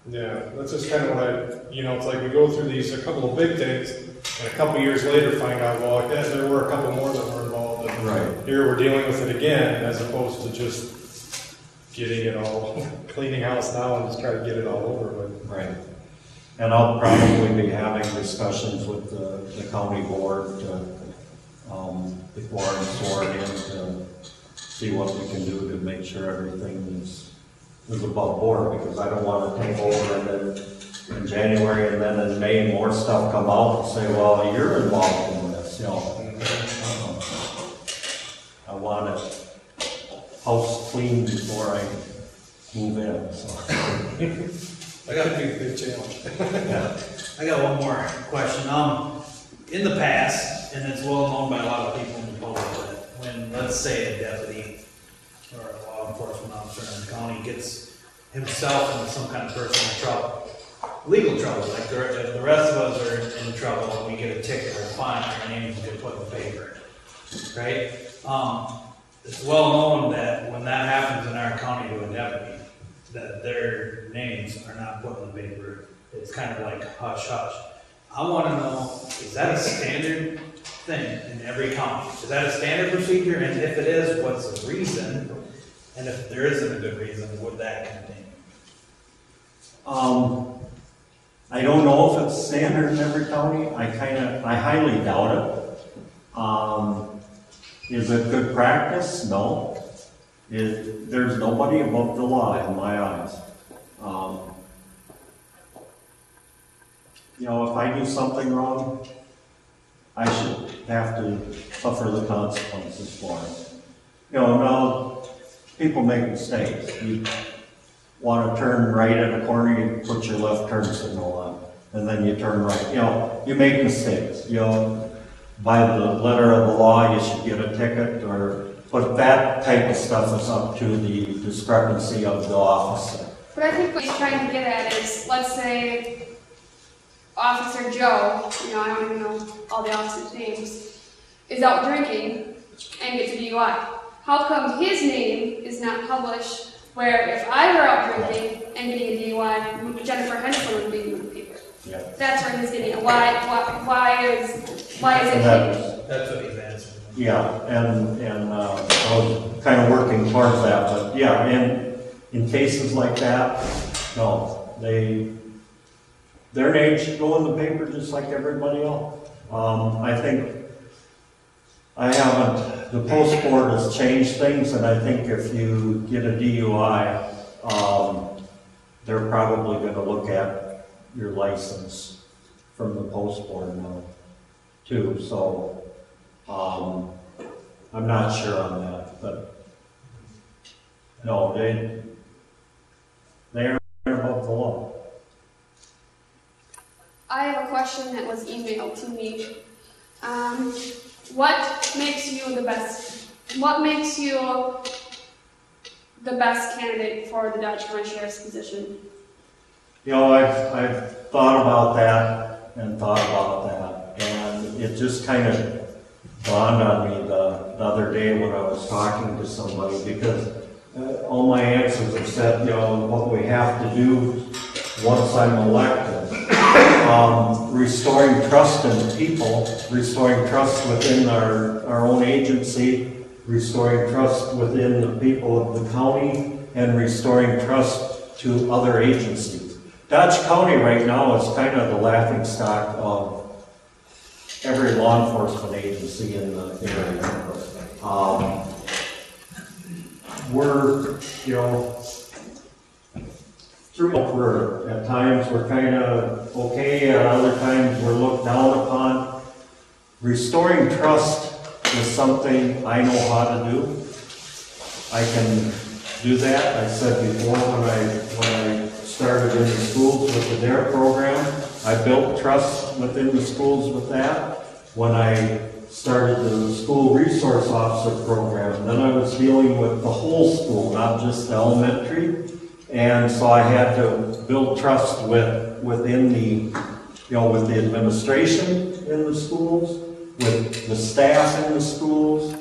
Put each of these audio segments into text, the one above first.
Yeah, that's just kind of what it's like we go through these, a couple of big things, and a couple years later find out, well, yeah, there were a couple more that were involved, and right. Here we're dealing with it again, as opposed to just getting it all, cleaning house now and just try to get it all over with. Right. And I'll probably be having discussions with the county board before I'm sworn in to see what we can do to make sure everything is above board, because I don't want to take over and then in January and then in May more stuff come out and say, well, you're involved in this, I want it house clean before I move in. So. I got to be a big challenge. Yeah. I got one more question. In the past, and it's well known by a lot of people in the public, that when, let's say, a deputy or a law enforcement officer in the county gets himself into some kind of personal trouble, legal trouble, like the rest of us are in trouble and we get a ticket or a fine, our names get put in the paper, right? It's well known that when that happens in our county to a deputy, that their names are not put in the paper. It's kind of like hush hush. I want to know, is that a standard thing in every county? Is that a standard procedure? And if it is, what's the reason? And if there isn't a good reason, would that continue? I don't know if it's standard in every county. I highly doubt it. Is it good practice? No. There's nobody above the law in my eyes. If I do something wrong, I should have to suffer the consequences for it. Now, people make mistakes. You want to turn right at a corner, you put your left turn signal on, and then you turn right. You make mistakes. By the letter of the law, you should get a ticket, but that type of stuff is up to the discrepancy of the officer. But I think what he's trying to get at is, let's say Officer Joe, I don't even know all the officers' names, is out drinking and gets a DUI. How come his name is not published, where if I were out drinking and getting a DUI, Jennifer Henderson would be in the paper? Yeah. That's where he's getting it. Why is it That's what he's answering. Yeah, and I was kind of working towards that, but yeah, and in cases like that, no, their names should go in the paper just like everybody else. I think the post board has changed things, and I think if you get a DUI, they're probably going to look at your license from the post board now, too. So I'm not sure on that, but no, they are above the law. I have a question that was emailed to me. What makes you the best? What makes you the best candidate for the Dodge County Sheriff's position? I've thought about that and thought about that, and it just kind of dawned on me the other day when I was talking to somebody, because all my answers have said, what we have to do once I'm elected. Restoring trust in people, restoring trust within our own agency, restoring trust within the people of the county, and restoring trust to other agencies. Dodge County right now is kind of the laughingstock of every law enforcement agency in the area. We're, at times we're kind of okay, at other times we're looked down upon. Restoring trust is something I know how to do. I can do that. I said before, when I started in the schools with the DARE program, I built trust within the schools with that. When I started the school resource officer program, then I was dealing with the whole school, not just the elementary. And so I had to build trust within the, with the administration in the schools, with the staff in the schools,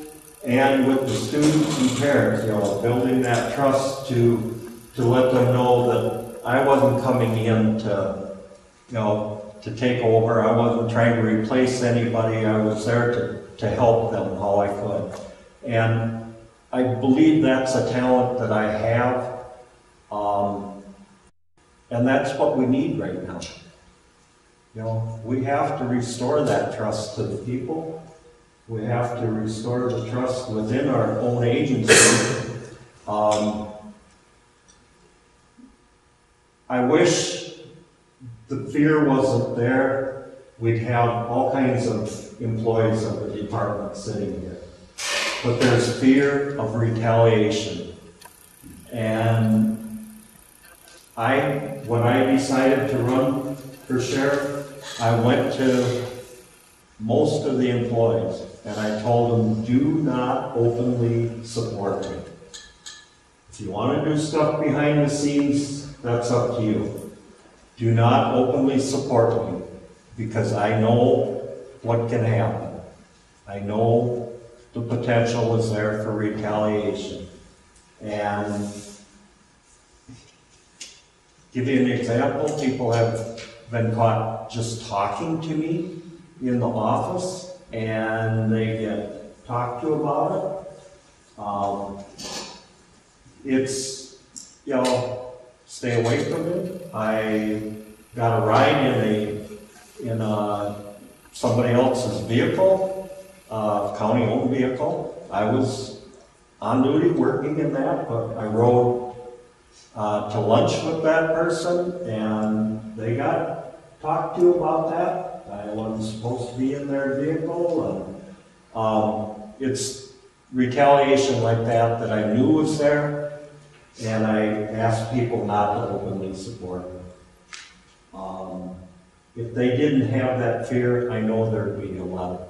and with the students and parents, building that trust to let them know that I wasn't wasn't coming in to, to take over. I wasn't trying to replace anybody. I was there to help them how I could. And I believe that's a talent that I have. And that's what we need right now. We have to restore that trust to the people. We have to restore the trust within our own agency. I wish the fear wasn't there. We'd have all kinds of employees of the department sitting here. But there's fear of retaliation. And when I decided to run for sheriff, I went to most of the employees and I told them, do not openly support me. If you want to do stuff behind the scenes, that's up to you. Do not openly support me because I know what can happen. I know the potential is there for retaliation. And give you an example, people have been caught just talking to me in the office and they get talked to about it. It's, stay away from it. I got a ride in somebody else's vehicle, county-owned vehicle. I was on duty working in that, but I rode to lunch with that person, and they got talked to about that. I wasn't supposed to be in their vehicle, and it's retaliation like that I knew was there. And I asked people not to openly support me. If they didn't have that fear, I know there'd be a lot of